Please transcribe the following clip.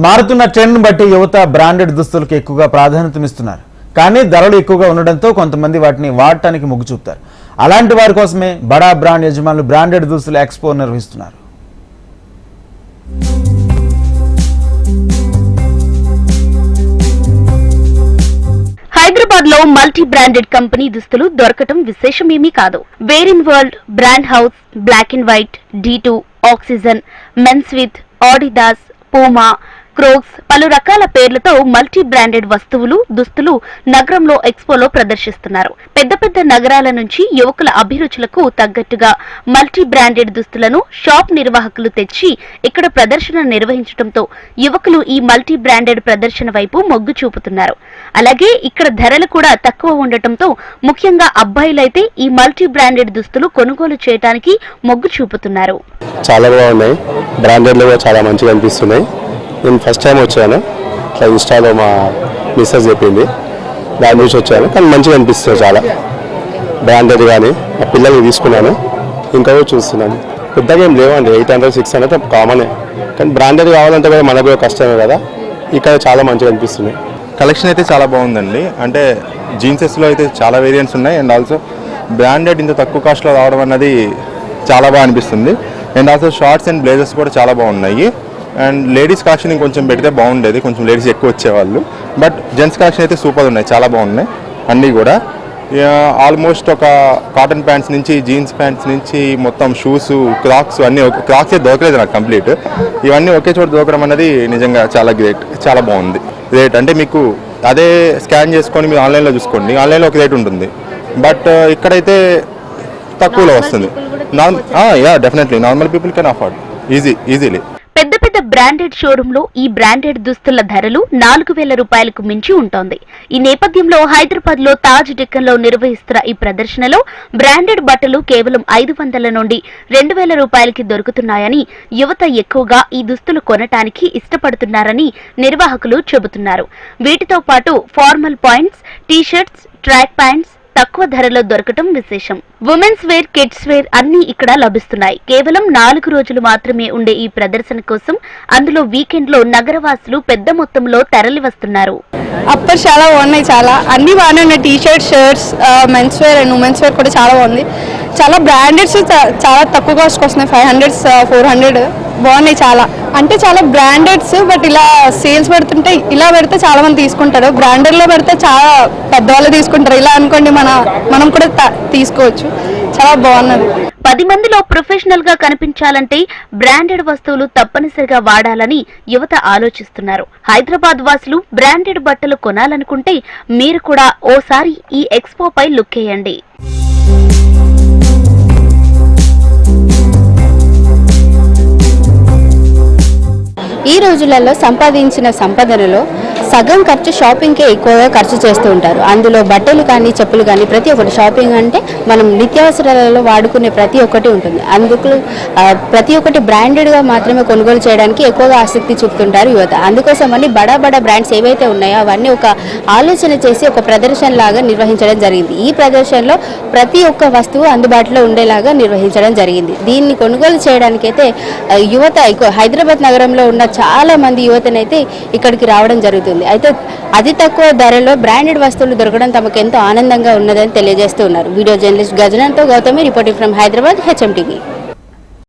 మారుతున్న ట్రెండ్ బట్టి యువత బ్రాండెడ్ దుస్తులకు ఎక్కువగా ప్రాధాన్యతనిస్తున్నారు. కానీ ధరలు ఎక్కువగా ఉండడంతో కొంతమంది వాటిని వాడటానికి మొగ్గు చూపుతారు. అలాంటి వారి కోసమే బడా బ్రాండ్ యజమానులు బ్రాండెడ్ దుస్తుల ఎక్స్పో నిర్వహిస్తున్నారు. హైదరాబాద్ లో మల్టీ బ్రాండెడ్ కంపెనీ దుస్తులు దొరకటం విశేషమేమీ కాదు. Wear in world, brand house, black and white, D2, oxygen, men's with, Adidas, Puma, Crocs పలు రకాల పేర్లతో మల్టీ బ్రాండెడ్ వస్తువులు, దుస్తులు నగరంలో ఎక్స్పోలో ప్రదర్శిస్తున్నారు. పెద్ద పెద్ద నగరాల నుంచి యువకుల అభిరుచులకు తగ్గట్టుగా మల్టీ బ్రాండెడ్ దుస్తులను షాప్ నిర్వాహకులు తెచ్చి ఇక్కడ ప్రదర్శన నిర్వహించడంతో యువకులు ఈ మల్టీ బ్రాండెడ్ ప్రదర్శన వైపు మొగ్గు చూపుతున్నారు. అలాగే ఇక్కడ ధరలు కూడా తక్కువ ఉండటంతో ముఖ్యంగా అబ్బాయిలైతే ఈ మల్టీ బ్రాండెడ్ దుస్తులు కొనుగోలు చేయడానికి మొగ్గు చూపుతున్నారు. చాలా బాగున్నాయి, బ్రాండెడ్లు కూడా చాలా మంచిగా అనిపిస్తున్నాయి. నేను ఫస్ట్ టైం వచ్చాను, ఇట్లా ఇన్స్టాలో మా మిస్సెస్ చెప్పింది, దాని నుంచి వచ్చాను. కానీ మంచిగా అనిపిస్తుంది, చాలా బ్రాండెడ్. కానీ మా పిల్లల్ని తీసుకున్నాను, ఇంకా చూస్తున్నాను. పెద్దగా ఏం లేవండి, 800, 600 కామనే. కానీ బ్రాండెడ్ కావాలంటే కూడా మనకు కూడా కష్టమే కదా. ఇక్కడ చాలా మంచిగా అనిపిస్తున్నాయి. కలెక్షన్ అయితే చాలా బాగుందండి. అంటే జీన్సెస్లో అయితే చాలా వేరియంట్స్ ఉన్నాయి. అండ్ ఆల్సో బ్రాండెడ్ ఇంత తక్కువ కాస్ట్లో రావడం అన్నది చాలా బాగా అనిపిస్తుంది. And also shorts and blazers కూడా చాలా బాగున్నాయి. అండ్ లేడీస్ కలెక్షన్ ఇంకొంచెం పెడితే బాగుండేది, కొంచెం లేడీస్ ఎక్కువ వచ్చేవాళ్ళు. బట్ జెంట్స్ కలెక్షన్ అయితే సూపర్ ఉన్నాయి, చాలా బాగున్నాయి అన్నీ కూడా. ఆల్మోస్ట్ ఒక కాటన్ ప్యాంట్స్ నుంచి జీన్స్ ప్యాంట్స్ నుంచి మొత్తం షూస్, క్రాక్స్ అన్నీ. క్రాక్సే దొరకలేదు నాకు కంప్లీట్. ఇవన్నీ ఒకే చోట దొరకడం అన్నది నిజంగా చాలా గ్రేట్, చాలా బాగుంది. రేట్ అంటే మీకు అదే స్కాన్ చేసుకొని మీరు ఆన్లైన్లో చూసుకోండి, ఆన్లైన్లో ఒక రేట్ ఉంటుంది. బట్ ఇక్కడైతే తక్కువలో వస్తుంది. Definitely normal people can afford easily. పెద్ద పెద్ద బ్రాండెడ్ షోరూమ్ లో ఈ బ్రాండెడ్ దుస్తుల ధరలు 4,000 రూపాయలకు మించి ఉంటోంది. ఈ నేపథ్యంలో హైదరాబాద్ లో తాజ్ డెక్కన్ లో నిర్వహిస్తున్న ఈ ప్రదర్శనలో బ్రాండెడ్ బట్టలు కేవలం 500 నుండి 2,000 రూపాయలకి దొరుకుతున్నాయని, యువత ఎక్కువగా ఈ దుస్తులు కొనటానికి ఇష్టపడుతున్నారని నిర్వాహకులు చెబుతున్నారు. వీటితో పాటు formal points, T shirts, track pants తక్కువ ధరలో దొరకటం విశేషం. ఉమెన్స్ వేర్, కిడ్స్ వేర్ అన్ని ఇక్కడ లభిస్తున్నాయి. కేవలం 4 రోజులు మాత్రమే ఉండే ఈ ప్రదర్శన కోసం అందులో వీకెండ్ లో నగరవాసులు పెద్ద మొత్తంలో తరలి వస్తున్నారు. అప్పర్ చాలా బాగున్నాయి, చాలా అన్ని బాగానే ఉన్నాయి. T-shirts, shirts, men's wear and women's wear కూడా చాలా బాగుంది. చాలా బ్రాండెడ్స్ చాలా తక్కువ కాస్ట్కి వస్తున్నాయి, 500, 400 బాగున్నాయి చాలా. అంటే చాలా బ్రాండెడ్స్, బట్ ఇలా సేల్స్ పెడుతుంటే ఇలా పెడితే చాలా మంది తీసుకుంటారు. బ్రాండెడ్లో పెడితే చాలా పెద్దవాళ్ళు తీసుకుంటారు. ఇలా అనుకోండి మనం కూడా తీసుకోవచ్చు. చాలా బాగున్నది. 10 మందిలో ప్రొఫెషనల్ గా కనిపించాలంటే బ్రాండెడ్ వస్తువులు తప్పనిసరిగా వాడాలని యువత ఆలోచిస్తున్నారు. హైదరాబాద్ వాసులు బ్రాండెడ్ బట్టలు కొనాలనుకుంటే మీరు కూడా ఓసారి ఈ ఎక్స్పోపై లుక్ వేయండి. ఈ రోజులలో సంపాదించిన సంపదనలో సగం ఖర్చు షాపింగ్కే ఎక్కువగా ఖర్చు చేస్తూ ఉంటారు. అందులో బట్టలు కానీ, చెప్పులు కానీ ప్రతి ఒక్కటి. షాపింగ్ అంటే మనం నిత్యావసరాలలో వాడుకునే ప్రతి ఒక్కటి ఉంటుంది. అందుకు ప్రతి ఒక్కటి బ్రాండెడ్గా మాత్రమే కొనుగోలు చేయడానికి ఎక్కువగా ఆసక్తి చూపుతుంటారు యువత. అందుకోసమని బడా బ్రాండ్స్ ఏవైతే ఉన్నాయో అవన్నీ ఒక ఆలోచన చేసి ఒక ప్రదర్శన లాగా నిర్వహించడం జరిగింది. ఈ ప్రదర్శనలో ప్రతి ఒక్క వస్తువు అందుబాటులో ఉండేలాగా నిర్వహించడం జరిగింది. దీన్ని కొనుగోలు చేయడానికైతే యువత హైదరాబాద్ నగరంలో ఉన్న చాలా మంది యువతనైతే ఇక్కడికి రావడం జరుగుతుంది. అయితే అతి తక్కువ ధరలో బ్రాండెడ్ వస్తువులు దొరకడం తమకు ఎంతో ఆనందంగా ఉన్నదని తెలియజేస్తూ ఉన్నారు. వీడియో జర్నలిస్ట్ గజనంతో Gautami reporting from Hyderabad, HMTV.